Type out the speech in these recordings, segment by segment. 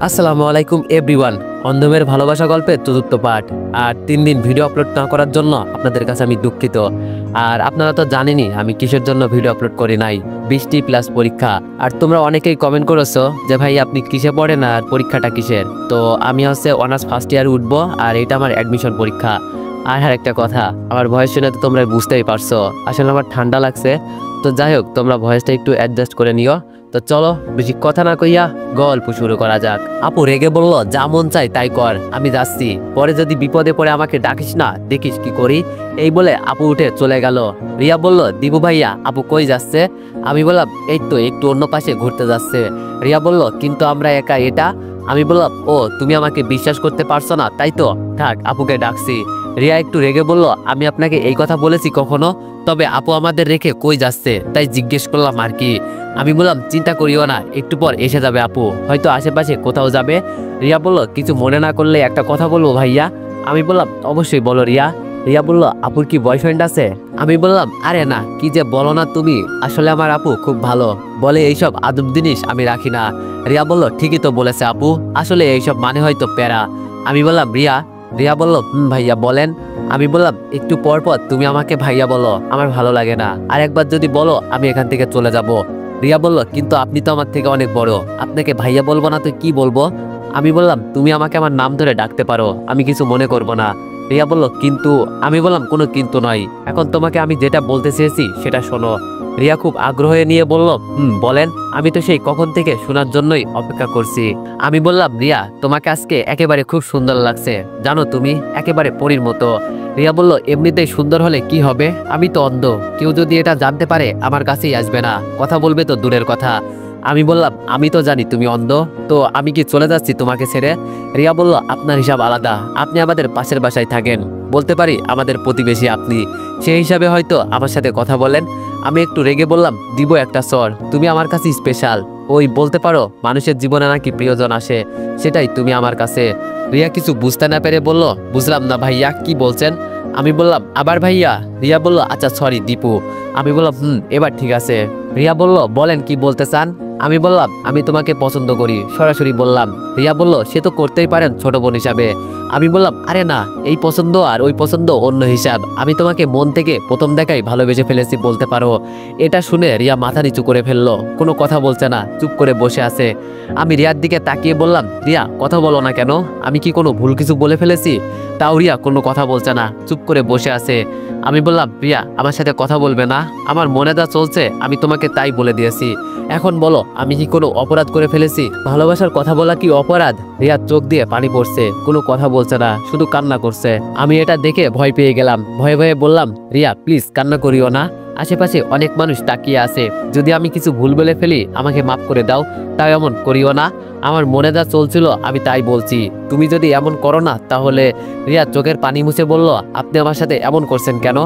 আসসালামু আলাইকুম এভরিওয়ান। অন্ধমের ভালোবাসা গল্পের চতুর্থ পার্ট। আর 3 দিন ভিডিও আপলোড না করার জন্য আপনাদের কাছে আমি দুঃখিত। আর আপনারা তো জানেনই আমি কিসের জন্য ভিডিও আপলোড করি নাই। বৃষ্টি প্লাস পরীক্ষা। আর তোমরা অনেকেই কমেন্ট করেছো যে ভাই আপনি কিসে পড়েন আর পরীক্ষাটা কিসের। তো আমি হচ্ছে অনার্স ফার্স্ট ইয়ারে উঠবো, আর এটা আমার অ্যাডমিশন পরীক্ষা। আর একটা কথা, আমার ভয়েস শুনে তো তোমরা বুঝতেই পারছো আসলে আমার ঠান্ডা লাগছে। তো যাই হোক, তোমরা ভয়েসটা একটু অ্যাডজাস্ট করে নিও। তো চলো বেশি কথা না কইয়া গল্প শুরু করা যাক। আপু রেগে বললো, যা মন চাই তাই কর, আমি যাচ্ছি, পরে যদি বিপদে পড়ে আমাকে ডাকিস না, দেখিস কি করি। এই বলে আপু উঠে চলে গেল। রিয়া বলল, দিবু ভাইয়া আপু কই যাচ্ছে? আমি বললাম এই তো একটু অন্য পাশে ঘুরতে যাচ্ছে। রিয়া বলল, কিন্তু আমরা একা এটা। আমি বললাম, ও তুমি আমাকে বিশ্বাস করতে পারছো না তাই তো, থাক আপুকে ডাকছি। রিয়া একটু রেগে বলল, আমি আপনাকে এই কথা বলেছি কখনো? তবে আপু আমাদের রেখে কই যাচ্ছে তাই জিজ্ঞেস করলাম আর কি। আমি বললাম, চিন্তা করিও না, একটু পর এসে যাবে আপু, হয়তো আশেপাশে কোথাও যাবে। রিয়া বলল, কিছু মনে না করলে একটা কথা বলবো ভাইয়া। আমি বললাম, অবশ্যই বলো রিয়া। রিয়া বলল, আপুর কি বয়ফ্রেন্ড আছে? আমি বললাম, আরে না, কি যে বলো না তুমি, আসলে আমার আপু খুব ভালো, বলে এইসব আদব জিনিস আমি রাখি না। রিয়া বলল, ঠিকই তো বলেছে আপু, আসলে এইসব মানে হয়তো প্যারা। আমি বললাম, রিয়া। রিয়া বলল, ভাইয়া বলেন। আমি বললাম, একটু পর পর তুমি আমাকে ভাইয়া বলো, আমার ভালো লাগে না, আর একবার যদি বলো আমি এখান থেকে চলে যাব। রিয়া বলল, কিন্তু আপনি তো আমার থেকে অনেক বড়, আপনাকে ভাইয়া বলবো না তো কি বলবো? আমি বললাম, তুমি আমাকে আমার নাম ধরে ডাকতে পারো, আমি কিছু মনে করব না। রিয়া বলল, কিন্তু। আমি বললাম, কোনো কিন্তু নয়, এখন তোমাকে আমি যেটা বলতে চেয়েছি সেটা শোনো। রিয়া খুব আগ্রহে নিয়ে বলল, বলেন, আমি তো সেই কখন থেকে শোনার জন্যই অপেক্ষা করছি। আমি বললাম, রিয়া তোমাকে আজকে একেবারে খুব সুন্দর লাগছে, জানো তুমি একেবারে পরীর মতো। রিয়া বলল, এমনিতেই সুন্দর হলে কি হবে, আমি তো অন্ধ, কেউ যদি এটা জানতে পারে আমার কাছেই আসবে না, কথা বলবে তো দূরের কথা। আমি বললাম, আমি তো জানি তুমি অন্ধ, তো আমি কি চলে যাচ্ছি তোমাকে ছেড়ে? রিয়া বলল, আপনার হিসাব আলাদা, আপনি আমাদের পাশের বাসায় থাকেন, বলতে পারি আমাদের প্রতিবেশী আপনি, সেই হিসাবে হয়তো আমার সাথে কথা বলেন। আমি একটু রেগে বললাম, দিব একটা সর, তুমি আমার কাছে স্পেশাল, ওই বলতে পারো মানুষের জীবনে নাকি প্রিয়জন আসে, সেটাই তুমি আমার কাছে। রিয়া কিছু বুঝতে না পেরে বলল, বুঝলাম না ভাইয়া কি বলছেন? আমি বললাম, আবার ভাইয়া? রিয়া বলল, আচ্ছা সরি দীপু। আমি বললাম, এবার ঠিক আছে। রিয়া বলল, বলেন কি বলতে চান? আমি বললাম, আমি তোমাকে পছন্দ করি, সরাসরি বললাম। রিয়া বলল, সে তো করতেই পারেন ছোট বোন হিসাবে। আমি বললাম, আরে না, এই পছন্দ আর ওই পছন্দ অন্য হিসাব, আমি তোমাকে মন থেকে প্রথম দেখাই ভালোবেসে ফেলেছি বলতে পারো। এটা শুনে রিয়া মাথা নিচু করে ফেললো, কোনো কথা বলছে না, চুপ করে বসে আছে। আমি রিয়ার দিকে তাকিয়ে বললাম, রিয়া কথা বলো না কেন, আমি কি কোনো ভুল কিছু বলে ফেলেছি? তাও রিয়া কোনো কথা বলছে না, চুপ করে বসে আছে। আমি বললাম, রিয়া আমার সাথে কথা বলবে না? আমার মনে যা চলছে আমি তোমাকে তাই বলে দিয়েছি, এখন বলো আমি কি কোনো অপরাধ করে ফেলেছি? ভালোবাসার কথা বলা কি অপরাধ? রিয়ার চোখ দিয়ে পানি পড়ছে, কোনো কথা বলছে না, শুধু কান্না করছে। আমি এটা দেখে ভয় পেয়ে গেলাম, ভয়ে ভয়ে বললাম, রিয়া প্লিজ কান্না করিও না, আশেপাশে অনেক মানুষ তাকিয়ে আছে, যদি আমি কিছু ভুল বলে ফেলি আমাকে মাফ করে দাও, তাই এমন করিও না, আমার মনে যা চলছিল আমি তাই বলছি, তুমি যদি এমন করো না তাহলে। রিয়া চোখের পানি মুছে বলল, আপনি আমার সাথে এমন করছেন কেন?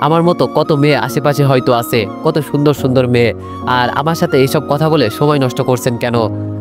আমার মতো কত মেয়ে আশেপাশে হয়তো আছে, কত সুন্দর সুন্দর মেয়ে, আর আমার সাথে এইসব কথা বলে সময় নষ্ট করছেন কেন?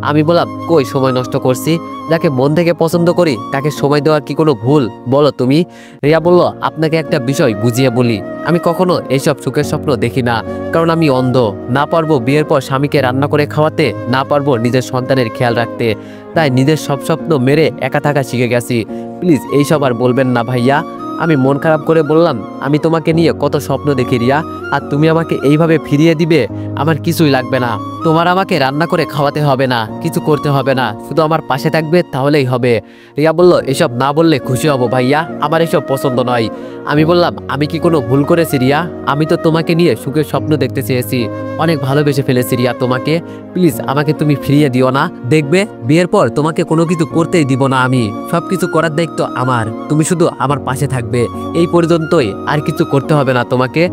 আমি বললাম, কই সময় নষ্ট করছি, যাকে মন থেকে পছন্দ করি তাকে সময় দেওয়ার কি কোনো ভুল বলো তুমি? রিয়া বলল, আপনাকে একটা বিষয় বুঝিয়ে বলি, আমি কখনো এইসব সুখের স্বপ্ন দেখি না, কারণ আমি অন্ধ, না পারবো বিয়ের পর স্বামীকে রান্না করে খাওয়াতে, না পারবো নিজের সন্তানের খেয়াল রাখতে, তাই নিজের সব স্বপ্ন মেরে একা থাকা শিখে গেছি, প্লিজ এইসব আর বলবেন না ভাইয়া। আমি মন খারাপ করে বললাম, আমি তোমাকে নিয়ে কত স্বপ্ন দেখি রিয়া, আর তুমি আমাকে এইভাবে ফিরিয়ে দিবে? আমার কিছুই লাগবে না, তোমার আমাকে রান্না করে খাওয়াতে হবে না, কিছু করতে হবে না, শুধু আমার পাশে থাকবে তাহলেই হবে। রিয়া বলল, এসব না বললে খুশি হব ভাইয়া, আমার এসব পছন্দ নয়। আমি বললাম, আমি কি কোনো ভুল করেছি রিয়া? আমি তো তোমাকে নিয়ে সুখের স্বপ্ন দেখতে চেয়েছি, অনেক ভালোবেসে ফেলেছি রিয়া তোমাকে, প্লিজ আমাকে তুমি ফিরিয়ে দিও না, দেখবে বিয়ের পর তোমাকে কোনো কিছু করতেই দিব না, আমি সবকিছু করার দায়িত্ব আমার, তুমি শুধু আমার পাশে থাকবে, এই পর্যন্তই, আর কিছু করতে হবে না তোমাকে,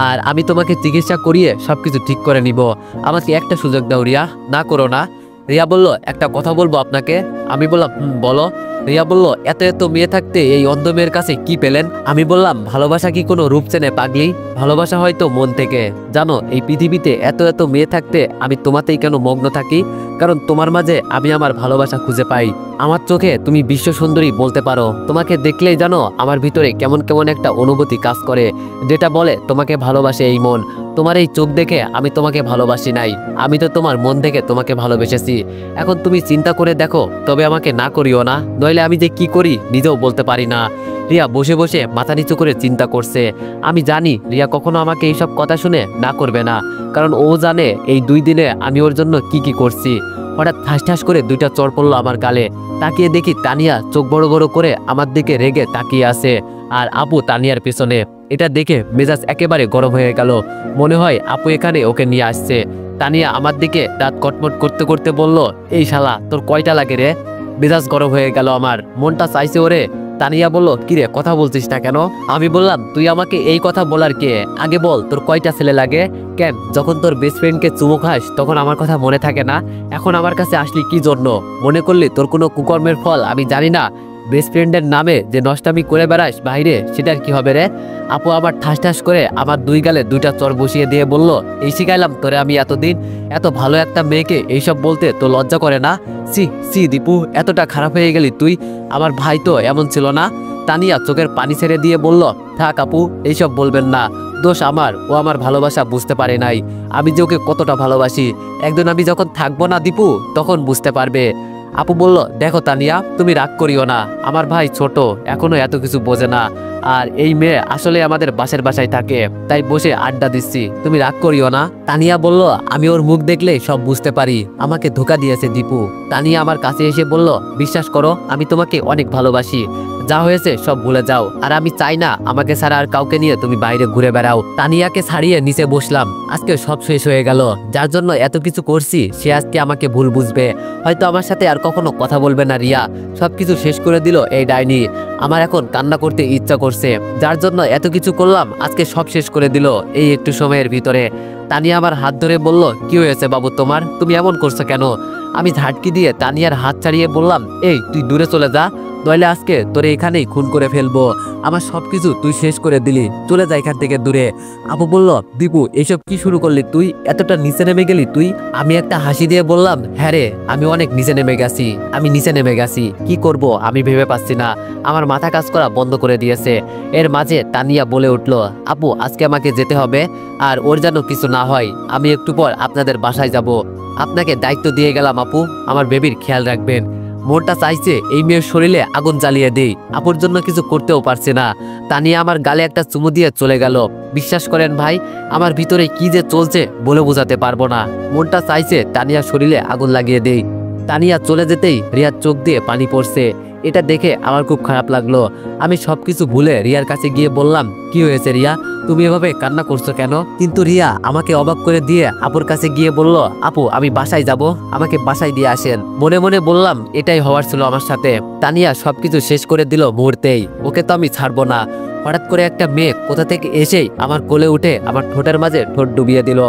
আর আমি তোমাকে চিকিৎসা করিয়ে সবকিছু ঠিক করে নিব, আমাকে একটা সুযোগ দাও রিয়া, না করো না। রিয়া বলল, একটা কথা বলবো আপনাকে? আমি বললাম, বলো। রিয়া বলল, এত এত মেয়ে থাকতে এই অন্ধ মেয়ের কাছে কি পেলেন? আমি বললাম, ভালোবাসা কি কোনো রূপ চেনে পাগলি, ভালোবাসা হয়তো মন থেকে, জানো এই পৃথিবীতে এত এত মেয়ে থাকতে আমি তোমাতেই কেন মগ্ন থাকি, কারণ তোমার মাঝে আমি আমার ভালোবাসা খুঁজে পাই। আমার চোখে তুমি বিশ্ব সুন্দরী বলতে পারো। তোমাকে দেখলেই জানো আমার ভিতরে কেমন কেমন একটা অনুভূতি কাজ করে, যেটা বলে তোমাকে ভালোবাসে এই মন। তোমার এই চোখ দেখে আমি তোমাকে ভালোবাসি নাই, আমি তো তোমার মন থেকে তোমাকে ভালোবেসেছি। এখন তুমি চিন্তা করে দেখো, তবে আমাকে না করিও না, নইলে আমি যে কি করি নিজেও বলতে পারি না। রিয়া বসে বসে মাথা নিচু করে চিন্তা করছে। আমি জানি রিয়া কখনো আমাকে এইসব কথা শুনে না করবে না, কারণ ও জানে এই 2 দিনে আমি ওর জন্য কি কি করছি। হঠাৎ ঠাস ঠাস করে 2টা চড় পড়লো আমার গালে। তাকিয়ে দেখি তানিয়া চোখ বড় বড় করে আমার দিকে রেগে তাকিয়ে আছে, আর আপু তানিয়ার পেছনে। এটা দেখে মেজাজ একেবারে গরম হয়ে গেল। মনে হয় আপু এখানে ওকে নিয়ে আসছে। তানিয়া আমার দিকে দাঁত কটমট করতে করতে বলল, এই শালা তোর কয়টা লাগে রে? মেজাজ গরম হয়ে গেল আমার, মনটা চাইছে ওরে। তানিয়া বলল, কিরে কথা বলছিস না কেন? আমি বললাম, তুই আমাকে এই কথা বলার কে? আগে বল তোর কয়টা ছেলে লাগে? কেন যখন তোর বেস্ট ফ্রেন্ডকে চুমু খাস তখন আমার কথা মনে থাকে না? এখন আমার কাছে আসলি কি জন্য? মনে করলি তোর কোনো কুকর্মের ফল আমি জানি না? বেস্ট ফ্রেন্ডের নামে যে নষ্টামি করে বেড়াস বাইরে, সেটার কি হবে রে? আপু আবার ঠাস ঠাস করে আমার 2 গালে 2টা চড় বসিয়ে দিয়ে বলল, এই শিখাইলাম তোরে আমি এতদিন? এত ভালো একটা মেয়েকে এইসব বলতে তো লজ্জা করে না? সি সি দীপু, এতটা খারাপ হয়ে গেলি তুই? আমার ভাই তো এমন ছিল না। তানিয়া চোখের পানি ছেড়ে দিয়ে বলল, থাক আপু, এইসব বলবেন না। দোষ আমার, ও আমার ভালোবাসা বুঝতে পারে নাই। আমি যে ওকে কতটা ভালোবাসি, একদিন আমি যখন থাকবো না দীপু, তখন বুঝতে পারবে। আপু বলল, দেখো তানিয়া, তুমি রাগ করিও না, আমার ভাই ছোট, এখনো এত কিছু বোঝে না। আর এই মেয়ে আসলে আমাদের বাসার বাসায় থাকে, তাই বসে আড্ডা দিচ্ছি, তুমি রাগ করিও না। তানিয়া বলল, আমি ওর মুখ দেখলে সব বুঝতে পারি, আমাকে ধোকা দিয়েছে দীপু। তানিয়া আমার কাছে এসে বলল, বিশ্বাস করো আমি তোমাকে অনেক ভালোবাসি, যা হয়েছে সব ভুলে যাও, আর আমি চাই না আমাকে ছাড়া আর কাউকে নিয়ে তুমি বাইরে ঘুরে বেড়াও। তানিয়াকে ছাড়িয়ে নিচে বসলাম। আজকে সব শেষ হয়ে গেল, যার জন্য এত কিছু করছি সে আজকে আমাকে ভুল বুঝবে, হয়তো আমার সাথে আর কখনো কথা বলবে না। রিয়া সবকিছু শেষ করে দিল এই ডাইনি। আমার এখন কান্না করতে ইচ্ছা করছে, যার জন্য এত কিছু করলাম আজকে সব শেষ করে দিল এই একটু সময়ের ভিতরে। তানিয়া আমার হাত ধরে বলল, কি হয়েছে বাবু তোমার, তুমি এমন করছো কেন? আমি ঝাটকি দিয়ে তানিয়ার হাত ছাড়িয়ে বললাম, এই তুই দূরে চলে যা, নইলে আজকে তোরে এখানেই খুন করে ফেলবো। আমার সবকিছু তুই শেষ করে দিলি, চলে যা এখান থেকে দূরে। আপু বলল, দীপু এইসব কি শুরু করলি তুই? এতটা নিচে নেমে গেলি তুই? আমি একটা হাসি দিয়ে বললাম, হ্যাঁ রে, আমি অনেক নিচে নেমে গেছি, আমি নিচে নেমে গেছি, কি করব আমি ভেবে পাচ্ছি না, আমার মাথা কাজ করা বন্ধ করে দিয়েছে। এর মাঝে তানিয়া বলে উঠল, আপু আজকে আমাকে যেতে হবে, আর ওর যেন কিছু না হয়, আমি একটু পর আপনাদের বাসায় যাব, আপনাকে দায়িত্ব দিয়ে গেলাম আপু, আমার বেবির খেয়াল রাখবেন। মনটা চাইছে এই মেয়ের শরীরে আগুন জ্বালিয়ে দেই, আপুর জন্য কিছু করতেও পারছে না। তানিয়া আমার গালে একটা চুমু দিয়ে চলে গেল। বিশ্বাস করেন ভাই, আমার ভিতরে কি যে চলছে বলে বোঝাতে পারবো না। মনটা চাইছে তানিয়ার শরীরে আগুন লাগিয়ে দেই। তানিয়া চলে যেতেই রিয়ার চোখ দিয়ে পানি পড়ছে। এটা দেখে আমার খুব খারাপ লাগলো। আমি সবকিছু ভুলে রিয়ার কাছে গিয়ে বললাম, কি হয়েছে রিয়া, তুমি এভাবে কান্না করছো কেন? কিন্তু রিয়া আমাকে অবাক করে দিয়ে আপুর কাছে গিয়ে বলল, আপু আমি বাসায় যাব, আমাকে বাসায় দিয়ে আসেন। মনে মনে বললাম, এটাই হওয়ার ছিল আমার সাথে। তানিয়া সবকিছু শেষ করে দিল মুহূর্তেই, ওকে তো আমি ছাড়বো না। হঠাৎ করে একটা মেয়ে কোথা থেকে এসেই আমার কোলে উঠে আমার ঠোঁটের মাঝে ঠোঁট ডুবিয়ে দিল।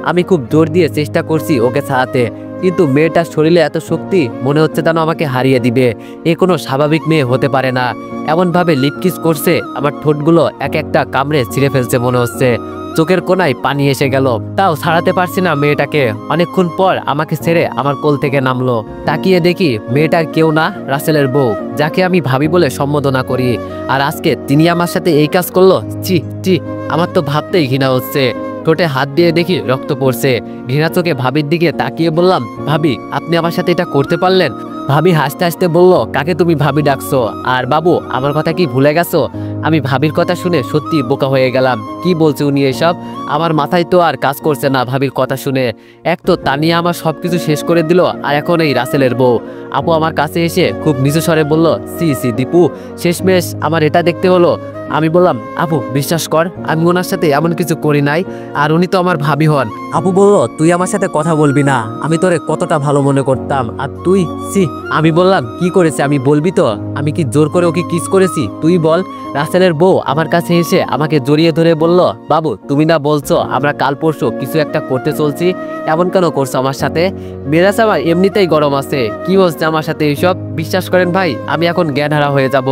আমি খুব জোর দিয়ে চেষ্টা করছি ওকে ছাড়াতে, কিন্তু মেয়েটার শরীরে এত শক্তি, মনে হচ্ছে যেন আমাকে হারিয়ে দিবে। এ কোনো স্বাভাবিক মেয়ে হতে পারে না। এমনভাবে লিপকিস করছে, আমার ঠোঁটগুলো এক একটা কামড়ে ছিঁড়ে ফেলছে মনে হচ্ছে। চোখের কোনায় পানি এসে গেল, তাও ছাড়াতে পারছি না মেয়েটাকে। অনেকক্ষণ পর আমাকে ছেড়ে আমার কোল থেকে নামলো। তাকিয়ে দেখি মেয়েটার কেউ না, রাসেলের বউ, যাকে আমি ভাবি বলে সম্বোধনা করি। আর আজকে তিনি আমার সাথে এই কাজ করলো। চি চি, আমার তো ভাবতেই ঘৃণা হচ্ছে। ঠোঁটে হাত দিয়ে দেখি রক্ত পড়ছে। ঘৃণা চোখে ভাবির দিকে তাকিয়ে বললাম, ভাবি আপনি আমার সাথে এটা করতে পারলেন? ভাবি হাসতে হাসতে বলল, কাকে তুমি ভাবি ডাকছো? আর বাবু আমার কথা কি ভুলে গেছো? আমি ভাবির কথা শুনে সত্যি বোকা হয়ে গেলাম। কি বলছে উনি এসব? আমার মাথায় তো আর কাজ করছে না ভাবির কথা শুনে। এক তো তানিয়া আমার সবকিছু শেষ করে দিল, আর এখন এই রাসেলের বউ। আপু আমার কাছে এসে খুব নিচু স্বরে বলল, সি সি দীপু, শেষমেশ আমার এটা দেখতে হলো। আমি বললাম, আপু বিশ্বাস কর, আমি ওনার সাথে এমন কিছু করি নাই, আর উনি তো আমার ভাবি হন। আপু বলল, তুই আমার সাথে কথা বলবি না, আমি তোরে কতটা ভালো মনে করতাম, আর তুই সি। আমি বললাম, কি করেছে আমি বলবি তো? আমি কি জোর করে ওকে কিস করেছি? তুই বল। রাসেলের বউ আমার কাছে এসে আমাকে জড়িয়ে ধরে বলল, বাবু তুমি না বলছো আমরা কাল পরশু কিছু একটা করতে চলছি, এমন কেন করছো আমার সাথে? মেরাজ আমার এমনিতেই গরম আছে, কি হচ্ছে আমার সাথে এইসব? বিশ্বাস করেন ভাই, আমি এখন জ্ঞানহারা হয়ে যাব,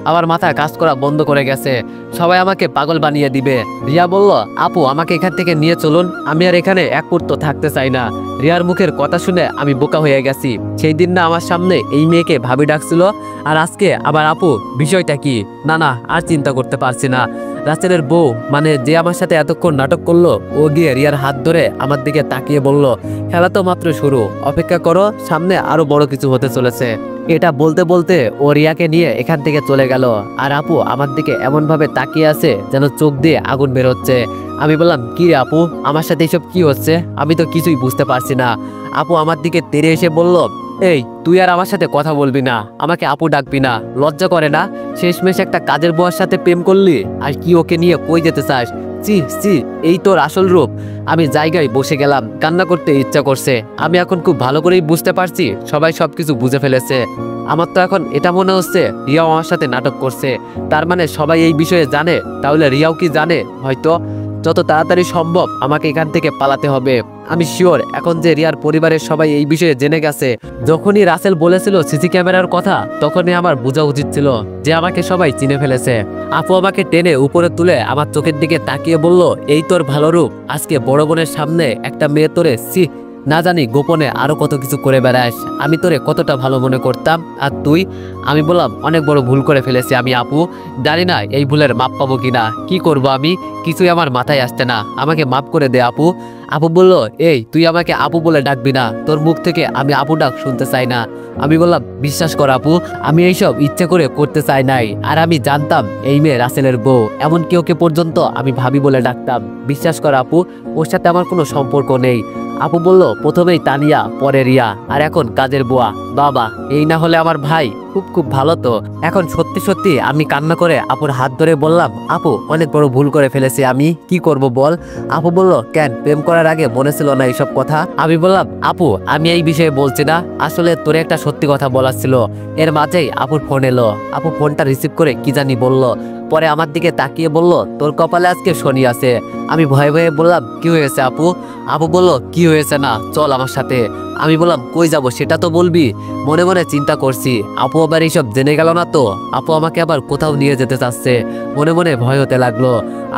আমার মাথা কাজ করা বন্ধ করে গেছে। চলতেছে, সবাই আমাকে পাগল বানিয়ে দিবে। রিয়া বলল, আপু আমাকে এখান থেকে নিয়ে চলুন, আমি আর এখানে এক মুহূর্ত থাকতে চাই না। রিয়ার মুখের কথা শুনে আমি বোকা হয়ে গেছি। সেই দিন না আমার সামনে এই মেয়েকে ভাবি ডাকছিল, আর আজকে আবার আপু, বিষয়টা কি? না না, আর চিন্তা করতে পারছি না। রাসেলের বউ, মানে যে আমার সাথে এতক্ষণ নাটক করলো, ও গিয়ে রিয়ার হাত ধরে আমার দিকে তাকিয়ে বলল, খেলা তো মাত্র শুরু, অপেক্ষা করো, সামনে আরো বড় কিছু হতে চলেছে। এটা বলতে বলতে ও রিয়াকে নিয়ে এখান থেকে চলে গেল। আর আপু আমার দিকে এমন ভাবে তাকিয়ে আছে যেন চোখ দিয়ে আগুন বেরোচ্ছে। আমি বললাম, কি রে আপু, আমার সাথে এসব কি হচ্ছে? আমি তো কিছুই বুঝতে পারছি না। আপু আমার দিকে তেড়ে এসে বলল, এই তুই আর আমার সাথে কথা বলবি না, আমাকে আপু ডাকবি না, লজ্জা করে না? শেষমেশ একটা কাজের বুয়ার সাথে প্রেম করলি, আর কি ওকে নিয়ে কই যেতে চাস? চি চি, এই তোর আসল রূপ। আমি জায়গায় বসে গেলাম, কান্না করতে ইচ্ছা করছে। আমি এখন খুব ভালো করেই বুঝতে পারছি সবাই সবকিছু বুঝে ফেলেছে। আমার তো এখন এটা মনে হচ্ছে রিয়াও আমার সাথে নাটক করছে। তার মানে সবাই এই বিষয়ে জানে, তাহলে রিয়াও কি জানে? হয়তো। যত তাড়াতাড়ি সম্ভব আমাকে এখান থেকে পালাতে হবে। আমি শিওর এখন যে রিয়ার পরিবারের সবাই এই বিষয়ে জেনে গেছে। যখনই রাসেল বলেছিল সিসি ক্যামেরার কথা, তখনই আমার বোঝা উচিত ছিল যে আমাকে সবাই চিনে ফেলেছে। আপু আমাকে টেনে উপরে তুলে আমার চোখের দিকে তাকিয়ে বলল, এই তোর ভালো রূপ, আজকে বড় বোনের সামনে একটা মেয়ে তোরে না জানি গোপনে আরো কত কিছু করে বেড়াস। আমি তোরে কতটা ভালো মনে করতাম, আর তুই? আমি বললাম, অনেক বড় ভুল করে ফেলেছি আমি আপু, জানি না এই ভুলের মাপ পাবো কিনা। কি করব আমি, কিছুই আমার মাথায় আসছে না, আমাকে মাফ করে দে আপু। আপু বলল, এই তুই আমাকে আপু বলে ডাকবি না, তোর মুখ থেকে আমি আপু ডাক শুনতে চাই না। আমি বললাম, বিশ্বাস কর আপু, আমি এইসব ইচ্ছে করে করতে চাই নাই, আর আমি জানতাম এই মেয়ে রাসেলের বউ, এমনকি ওকে পর্যন্ত আমি ভাবি বলে ডাকতাম। বিশ্বাস কর আপু, ওর সাথে আমার কোনো সম্পর্ক নেই। আপু বলল, প্রথমেই তানিয়া, পরে রিয়া, আর এখন কাজের বুয়া। বাবা, এই না হলে আমার ভাই, খুব খুব ভালো তো। এখন সত্যি সত্যি আমি কান্না করে আপুর হাত ধরে বললাম, আপু অনেক বড় ভুল করে ফেলেছি আমি, কি করব বল? আপু বলল, কেন, প্রেম করার আগে মনে ছিল না এইসব কথা? আমি বললাম, আপু আমি এই বিষয়ে বলছি না, আসলে তোরে একটা সত্যি কথা বলার ছিল। এর মাঝেই আপুর ফোন এলো। আপু ফোনটা রিসিভ করে কি জানি বলল, পরে আমার দিকে তাকিয়ে বলল, তোর কপালে আজকে শনি আছে। আমি ভয়ে ভয়ে বললাম, কি হয়েছে আপু? আপু বলল, কি হয়েছে না, চল আমার সাথে। আমি বললাম, কই যাব সেটা তো বলবি। মনে মনে চিন্তা করছি, আপু আবার এইসব জেনে গেল না তো, আপু আমাকে আবার কোথাও নিয়ে যেতে চাচ্ছে। মনে মনে ভয় হতে লাগলো।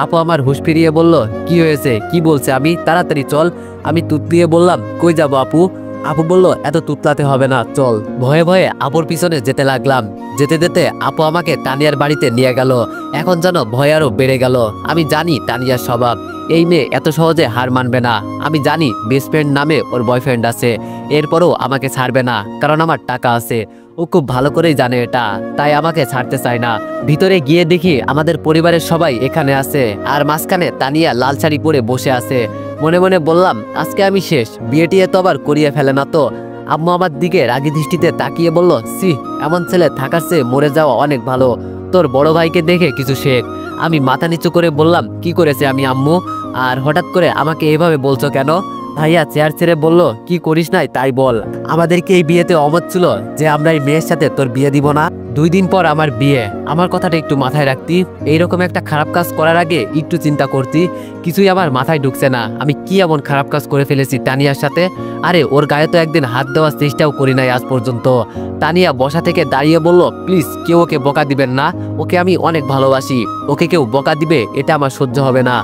আপু আমার হুঁশ ফিরিয়ে বলল, কি হয়েছে, কি বলছে? আমি তাড়াতাড়ি চল। আমি তুতলিয়ে বললাম, কই যাব আপু? আপু বলল, এত তুতলাতে হবে না, চল। ভয়ে ভয়ে আপুর পিছনে যেতে লাগলাম। যেতে যেতে আপু আমাকে তানিয়ার বাড়িতে নিয়ে গেল। এখন যেন ভয় আরো বেড়ে গেল। আমি জানি তানিয়ার স্বভাব, এই মেয়ে এত সহজে হার মানবে না। আমি জানি বেস্ট ফ্রেন্ড নামে ওর বয়ফ্রেন্ড আছে, এরপরও আমাকে ছাড়বে না, কারণ আমার টাকা আছে। ও খুব ভালো করেই জানে এটা, তাই আমাকে ছাড়তে চায় না। ভিতরে গিয়ে দেখি আমাদের পরিবারের সবাই এখানে আছে, আর মাঝখানে তানিয়া লাল শাড়ি পরে বসে আছে। মনে মনে বললাম, আজকে আমি শেষ, বিয়েটিয়ে তো আবার করিয়ে ফেলে না তো? আম্মু আমার দিকে রাগী দৃষ্টিতে তাকিয়ে বলল, এমন ছেলে থাকার চেয়ে মরে যাওয়া অনেক ভালো, তোর বড় ভাইকে দেখে কিছু শেখ। আমি মাথা নিচু করে বললাম, কি করেছে আমি আম্মু? আর হঠাৎ করে আমাকে এভাবে বলছো কেন? ভাইয়া চেয়ার ছেড়ে বলল, কি করিস নাই তাই বল। আমাদেরকে এই বিয়েতে অমত ছিল যে আমরা এই মেয়ের সাথে তোর বিয়ে দিব না। 2 দিন পর আমার বিয়ে, আমার কথাটা একটু মাথায় রাখতি। এইরকম একটা খারাপ কাজ করার আগে একটু চিন্তা করতি। কিছুই আমার মাথায় ঢুকছে না, আমি কি এমন খারাপ কাজ করে ফেলেছি তানিয়ার সাথে? আরে ওর গায়ে তো একদিন হাত দেওয়ার চেষ্টাও করি নাই আজ পর্যন্ত। তানিয়া বসা থেকে দাঁড়িয়ে বলল, প্লিজ কেউ ওকে বকা দিবেন না, ওকে আমি অনেক ভালোবাসি, ওকে কেউ বকা দিবে এটা আমার সহ্য হবে না।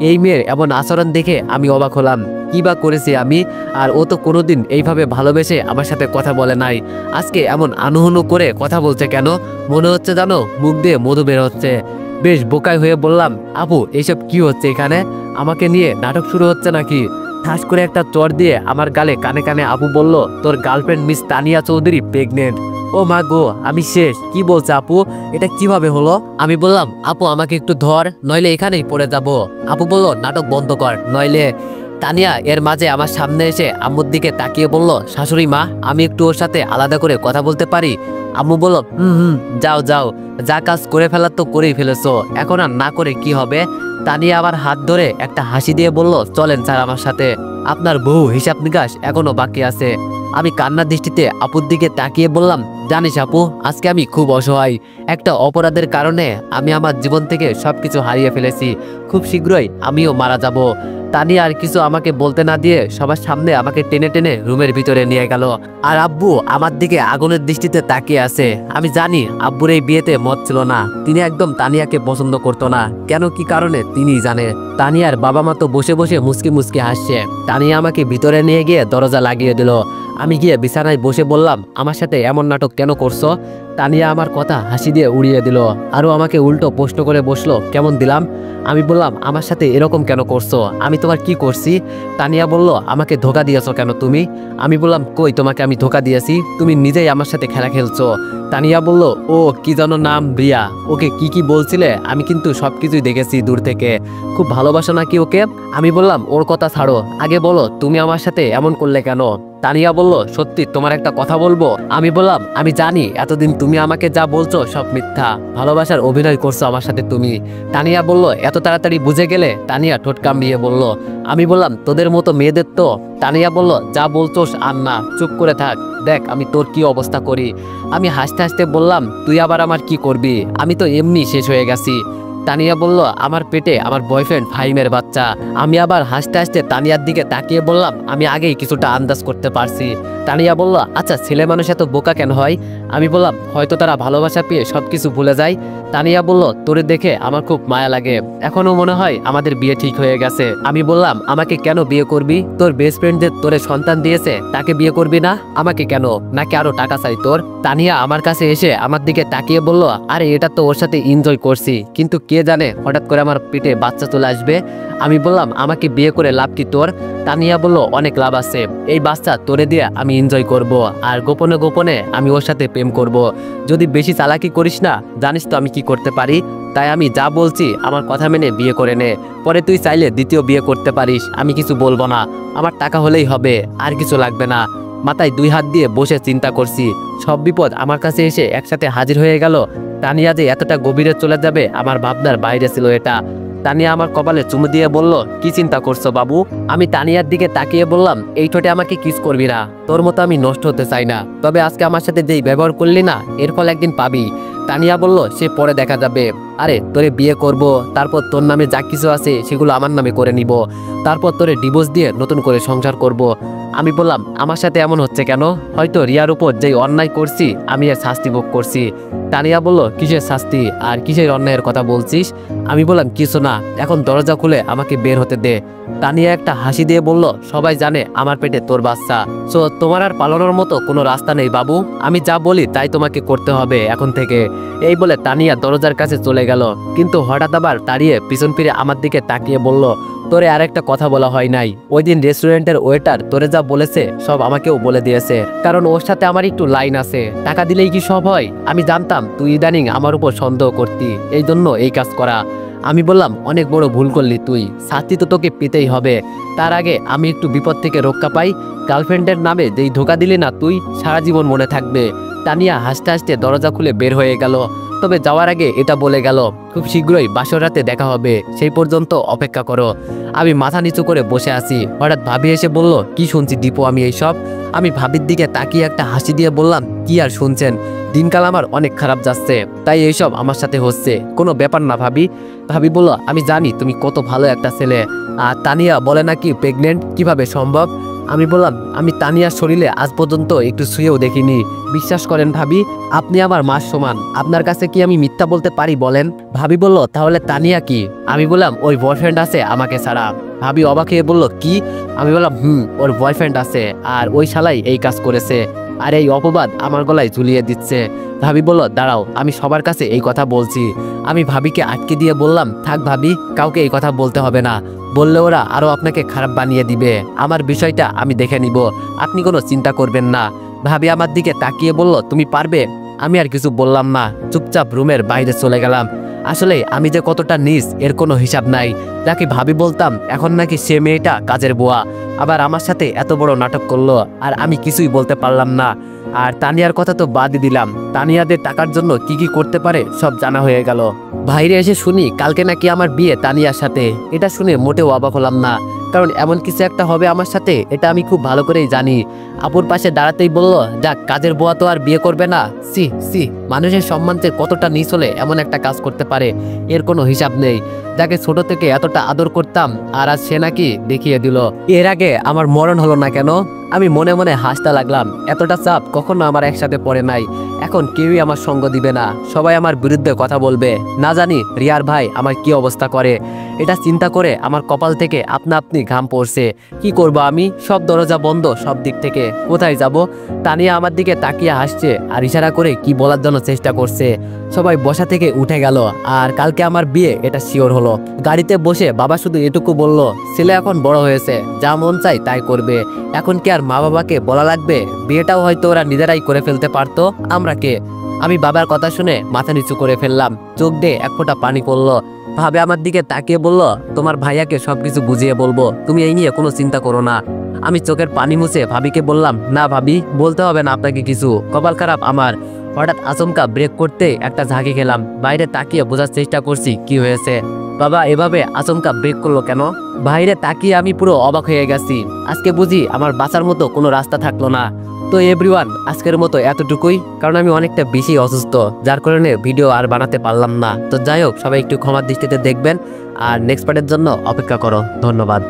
এই মেয়ের এমন আচরণ দেখে আমি অবাক হলাম, কি বা করেছি আমি? আর ও তো কোনোদিন এইভাবে ভালোবেসে আমার সাথে কথা বলে নাই, আজকে এমন আনুহনু করে কথা বলছে কেন? মনে হচ্ছে জানো মুখ দিয়ে মধু বের হচ্ছে। বেশ বোকাই হয়ে বললাম, আপু এইসব কি হচ্ছে এখানে? আমাকে নিয়ে নাটক শুরু হচ্ছে নাকি? ঠাস করে একটা চড় দিয়ে আমার গালে কানে কানে আপু বলল, তোর girlfriend miss Tania Chowdhury pregnant. ও মা গো, আমি শেষ। কি বলছে আপু, এটা কিভাবে হলো? আমি বললাম, আপু আমাকে একটু ধর, নইলে এখানেই পড়ে যাব। আপু বলল, নাটক বন্ধ কর নইলে। তানিয়া এর মাঝে আমার সামনে এসে আম্মুর দিকে তাকিয়ে বলল, শাশুড়ি মা, আমি একটু ওর সাথে আলাদা করে কথা বলতে পারি? আম্মু বলল, যাও যাও, যা কাজ করে ফেলার তো করেই ফেলেছো, এখন আর না করে কি হবে? তানিয়া আমার হাত ধরে একটা হাসি দিয়ে বলল, চলেন স্যার আমার সাথে, আপনার বহু হিসাব নিকাশ এখনো বাকি আছে। আমি কান্নার দৃষ্টিতে আপুর দিকে তাকিয়ে বললাম, জানিস আপু, আজকে আমি খুব অসহায়। একটা অপরাধের কারণে আমি আমার জীবন থেকে সবকিছু হারিয়ে ফেলেছি। খুব শীঘ্রই আমিও মারা যাব। তানিয়া আর কিছু আমাকে বলতে না দিয়ে সবার সামনে আমাকে টেনে টেনে রুমের ভিতরে নিয়ে গেল। আর আব্বু আমার দিকে আগুনের দৃষ্টিতে তাকিয়ে আছে। আমি জানি আব্বুর এই বিয়েতে মত ছিল না। তিনি একদম তানিয়াকে পছন্দ করতো না। কেন, কি কারণে তিনিই জানে। তানিয়ার বাবা মা তো বসে বসে মুচকি মুচকি হাসছে। তানিয়া আমাকে ভিতরে নিয়ে গিয়ে দরজা লাগিয়ে দিল। আমি গিয়ে বিছানায় বসে বললাম, আমার সাথে এমন নাটক কেন করছো? তানিয়া আমার কথা হাসি দিয়ে উড়িয়ে দিল। আরও আমাকে উল্টো প্রশ্ন করে বসলো, কেমন দিলাম? আমি বললাম, আমার সাথে এরকম কেন করছো? আমি তোমার কি করছি? তানিয়া বলল, আমাকে ধোকা দিয়েছো কেন তুমি? আমি বললাম, কই তোমাকে আমি ধোকা দিয়েছি? তুমি নিজেই আমার সাথে খেলা খেলছো। তানিয়া বলল, ও কি যেন নাম, রিয়া। ওকে কি কি বলছিলে? আমি কিন্তু সবকিছুই দেখেছি দূর থেকে। খুব ভালোবাসো নাকি ওকে? আমি বললাম, ওর কথা ছাড়ো, আগে বলো তুমি আমার সাথে এমন করলে কেন? তানিয়া বলল, সত্যি তোমার একটা কথা বলবো? আমি বললাম, আমি জানি এতদিন তুমি আমাকে যা বলছো সব মিথ্যা। ভালোবাসার অভিনয় করছো আমার সাথে তুমি। তানিয়া বলল, এত তাড়াতাড়ি বুঝে গেলে? তানিয়া ঠোঁট কামড়িয়ে বলল। আমি বললাম, তোদের মতো মেয়েদের তো। তানিয়া বলল, যা বলছোস আর না, চুপ করে থাক, দেখ আমি তোর কি অবস্থা করি। আমি হাসতে হাসতে বললাম, তুই আবার আমার কি করবি? আমি তো এমনি শেষ হয়ে গেছি। তানিয়া বলল, আমার পেটে আমার বয়ফ্রেন্ড ফাহিমের বাচ্চা। আমি আবার হাসতে হাসতে তানিয়ার দিকে তাকিয়ে বললাম, আমি আগেই কিছুটা আন্দাজ করতে পারছি। তানিয়া বলল, আচ্ছা ছেলে মানুষ এত বোকা কেন হয়? আমি বললাম, হয়তো তারা ভালোবাসা পেয়ে সবকিছু ভুলে যায়। তানিয়া বলল, তোরে দেখে আমার খুব মায়া লাগে, এখনো মনে হয় আমাদের বিয়ে ঠিক হয়ে গেছে। আমি বললাম, আমাকে কেন বিয়ে করবি? তোর বেস্ট ফ্রেন্ডদের তোরে সন্তান দিয়েছে, তাকে বিয়ে করবি না? আমাকে কেন? নাকি আরো টাকা চাই তোর? তানিয়া আমার কাছে এসে আমার দিকে তাকিয়ে বলল, আরে এটা তো ওর সাথে এনজয় করছি, কিন্তু কে জানে হঠাৎ করে আমার পেটে বাচ্চা চলে আসবে। আমি বললাম, আমাকে বিয়ে করে লাভ কি তোর? তানিয়া বলল, অনেক লাভ আছে। এই বাচ্চা তোরে দিয়ে আমি এনজয় করব, আর গোপনে গোপনে আমি ওর সাথে প্রেম করব। যদি বেশি চালাকি করিস না, জানিস তো আমি কি করতে পারি। তাই আমি যা বলছি আমার কথা মেনে বিয়ে করে নে। পরে তুই চাইলে দ্বিতীয় বিয়ে করতে পারিস, আমি কিছু বলবো না। আমার টাকা হলেই হবে, আর কিছু লাগবে না। মাথায় 2 হাত দিয়ে বসে চিন্তা করছি। সব বিপদ আমার কাছে এসে একসাথে হাজির হয়ে গেল। তানিয়া যে এতটা গভীরে চলে যাবে আমার ভাবনার বাইরে ছিল এটা। তানিয়া আমার কপালে চুমু দিয়ে বলল, কি চিন্তা করছো বাবু? আমি তানিয়ার দিকে তাকিয়ে বললাম, এই ঠোঁটে আমাকে কিস করবি না। তোর মতো আমি নষ্ট হতে চাই না, তবে আজকে আমার সাথে যেই ব্যবহার করলি না, এর ফল একদিন পাবি। তানিয়া বলল, সে পরে দেখা যাবে। আরে তোরে বিয়ে করব, তারপর তোর নামে যা কিছু আছে সেগুলো আমার নামে করে নিব, তারপর তোরে ডিভোর্স দিয়ে নতুন করে সংসার করব। আমি বললাম, আমার সাথে এমন হচ্ছে কেন? হয়তো রিয়ার উপর যেই অন্যায় করছি আমি এর শাস্তি ভোগ করছি। তানিয়া বলল, কিসের শাস্তি আর কিসের অন্যায়ের কথা বলছিস? আমি বললাম, কিছু না, এখন দরজা খুলে আমাকে বের হতে দে। তানিয়া একটা হাসি দিয়ে বলল, সবাই জানে আমার পেটে তোর বাচ্চা, সো তোমার আর পালানোর মতো কোনো রাস্তা নেই বাবু। আমি যা বলি তাই তোমাকে করতে হবে এখন থেকে। এই বলে তানিয়া দরজার কাছে চলে গেল, কিন্তু হঠাৎ আবার দাঁড়িয়ে পিছন ফিরে আমার দিকে তাকিয়ে বলল, তোরে আরেকটা কথা বলা হয় নাই। ওই দিন রেস্টুরেন্টের ওয়েটার তোরে যা বলেছে সব আমাকেও বলে দিয়েছে, কারণ ওর সাথে আমার একটু লাইন আছে। টাকা দিলেই কি সব হয়? আমি জানতাম তুই ইদানিং আমার উপর সন্দেহ করতি, এই জন্য এই কাজ করা। আমি বললাম, অনেক বড় ভুল করলি তুই, শাস্তি তো তোকে পেতেই হবে। তার আগে আমি একটু বিপদ থেকে রক্ষা পাই। গার্লফ্রেন্ডের নামে যেই ধোকা দিলি না তুই, সারা জীবন মনে থাকবে। তানিয়া হাসতে হাসতে দরজা খুলে বের হয়ে গেল। তবে যাওয়ার আগে এটা বলে গেল, খুব শীঘ্রই বাসর রাতে দেখা হবে, সেই পর্যন্ত অপেক্ষা করো। আমি মাথা নিচু করে বসে আছি। হঠাৎ ভাবি এসে বলল, কি শুনছি দীপু আমি এইসব? আমি ভাবির দিকে তাকিয়ে একটা হাসি দিয়ে বললাম, কি আর শুনছেন, দিনকাল আমার অনেক খারাপ যাচ্ছে, তাই এইসব আমার সাথে হচ্ছে, কোনো ব্যাপার না ভাবি। ভাবি বলল, আমি জানি তুমি কত ভালো একটা ছেলে। আর তানিয়া বলে নাকি প্রেগনেন্ট, কিভাবে সম্ভব? আমি বললাম, আমি তানিয়ার শরীরে আজ পর্যন্ত একটু শুয়েও দেখিনি। বিশ্বাস করেন ভাবি, আপনি আমার মার সমান, আপনার কাছে কি আমি মিথ্যা বলতে পারি বলেন? ভাবি বলল, তাহলে তানিয়া কি? আমি বললাম, ওই বয়ফ্রেন্ড আছে আমাকে ছাড়া। ভাবি অবাক হয়ে বলল, কি? আমি বললাম, ওর বয়ফ্রেন্ড আছে, আর ওই শালাই এই কাজ করেছে, আর এই অপবাদ আমার গলায় ঝুলিয়ে দিচ্ছে। ভাবি বলল, দাঁড়াও, আমি সবার কাছে এই কথা বলছি। আমি ভাবিকে আটকে দিয়ে বললাম, থাক ভাবি, কাউকে এই কথা বলতে হবে না, বললে ওরা আরো আপনাকে খারাপ বানিয়ে দিবে। আমার বিষয়টা আমি দেখে নিব, আপনি কোনো চিন্তা করবেন না। ভাবি আমার দিকে তাকিয়ে বলল, তুমি পারবে? আমি আর কিছু বললাম না, চুপচাপ রুমের বাইরে চলে গেলাম। আসলে আমি যে কতটা নিচ এর কোনো হিসাব নাই। যাকে ভাবি বলতাম, এখন নাকি সে মেয়েটা কাজের বুয়া, আবার আমার সাথে এত বড় নাটক করলো, আর আমি কিছুই বলতে পারলাম না। আর তানিয়ার কথা তো বাদই দিলাম, তানিয়াদের টাকার জন্য কি কি করতে পারে সব জানা হয়ে গেল। বাইরে এসে শুনি কালকে নাকি আমার বিয়ে তানিয়ার সাথে। এটা শুনে মোটেও অবাক হলাম না, কারণ এমন কিছু একটা হবে আমার সাথে, এটা আমি খুব ভালো করেই জানি। আপুর পাশে দাঁড়াতেই বলল, যাক, কাজের বুয়া তো আর বিয়ে করবে না। সি সি, মানুষের সম্মানতে কতটা নিচ হলে এমন একটা কাজ করতে পারে, এর কোনো হিসাব নেই। যাকে ছোট থেকে এতটা আদর করতাম, আর আজ সে নাকি দেখিয়ে দিল। এর আগে আমার মরণ হলো না কেন? আমি মনে মনে হাসতে লাগলাম। এতটা চাপ কখনো আমার একসাথে পড়ে নাই। এখন কেউই আমার সঙ্গ দিবে না, সবাই আমার বিরুদ্ধে কথা বলবে। না জানি রিয়ার ভাই আমার কি অবস্থা করে। এটা চিন্তা করে আমার কপাল থেকে আপনা আপনি ঘাম পড়ছে। কি করব আমি? সব দরজা বন্ধ সব দিক থেকে, কোথায় যাব? তানিয়া আমার দিকে তাকিয়ে হাসছে আর ইশারা করে কি বলার জন্য চেষ্টা করছে। সবাই বসা থেকে উঠে গেল। আর কালকে আমার বিয়ে, এটা শিওর হলো। গাড়িতে বসে বাবা শুধু এটুকু বলল, ছেলে এখন বড় হয়েছে, যা মন চাই তাই করবে। এখন কি আর মা বাবাকে বলা লাগবে? বিয়েটাও হয়তো ওরা নিজেরাই করে ফেলতে পারতো, আমরা কে? আমি বাবার কথা শুনে মাথা নিচু করে ফেললাম। চোখ দিয়ে এক ফোঁটা পানি পড়লো। ভাবে আমার দিকে তাকিয়ে বলল, তোমার ভাইয়াকে সবকিছু বুঝিয়ে বলবো, তুমি এই নিয়ে কোনো চিন্তা করো না। আমি চোখের পানি মুছে ভাবিকে বললাম, না ভাবি, বলতে হবে না আপনাকে কিছু, কপাল খারাপ আমার। হঠাৎ আচমকা ব্রেক করতে একটা ঝাঁকি খেলাম। বাইরে তাকিয়ে বোঝার চেষ্টা করছি কি হয়েছে। বাবা এভাবে আচমকা ব্রেক করলো কেন? বাইরে তাকিয়ে আমি পুরো অবাক হয়ে গেছি। আজকে বুঝি আমার বাঁচার মতো কোনো রাস্তা থাকলো না। তো এভরিওয়ান, আজকের মতো এতটুকুই, কারণ আমি অনেকটা বেশি অসুস্থ, যার কারণে ভিডিও আর বানাতে পারলাম না। তো যাই হোক, সবাই একটু ক্ষমার দৃষ্টিতে দেখবেন আর নেক্সট পার্টের জন্য অপেক্ষা করো। ধন্যবাদ।